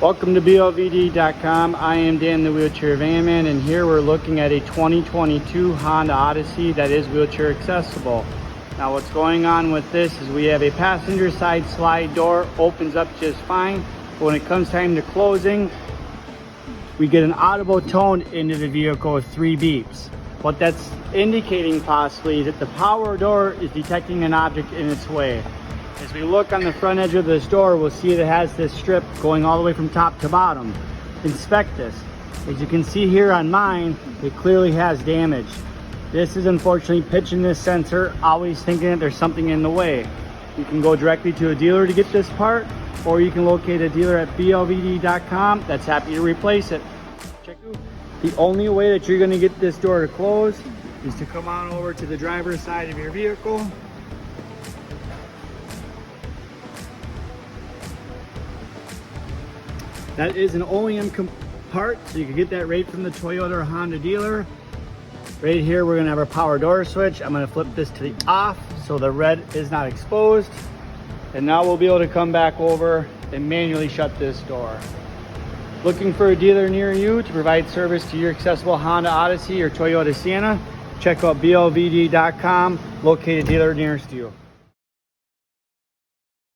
Welcome to BLVD.com. I am Dan the Wheelchair Van Man, and here we're looking at a 2022 Honda Odyssey that is wheelchair accessible. Now what's going on with this is we have a passenger side slide door, opens up just fine, but when it comes time to closing, we get an audible tone into the vehicle with 3 beeps. What that's indicating possibly is that the power door is detecting an object in its way. As we look on the front edge of this door, we'll see that it has this strip going all the way from top to bottom. Inspect this. As you can see here on mine, it clearly has damage. This is unfortunately pitching this sensor, always thinking that there's something in the way. You can go directly to a dealer to get this part, or you can locate a dealer at BLVD.com that's happy to replace it. The only way that you're going to get this door to close is to come on over to the driver's side of your vehicle. That is an OEM part, so you can get that right from the Toyota or Honda dealer. Right here, we're gonna have our power door switch. I'm gonna flip this to the off so the red is not exposed. And now we'll be able to come back over and manually shut this door. Looking for a dealer near you to provide service to your accessible Honda Odyssey or Toyota Sienna? Check out BLVD.com, locate a dealer nearest you.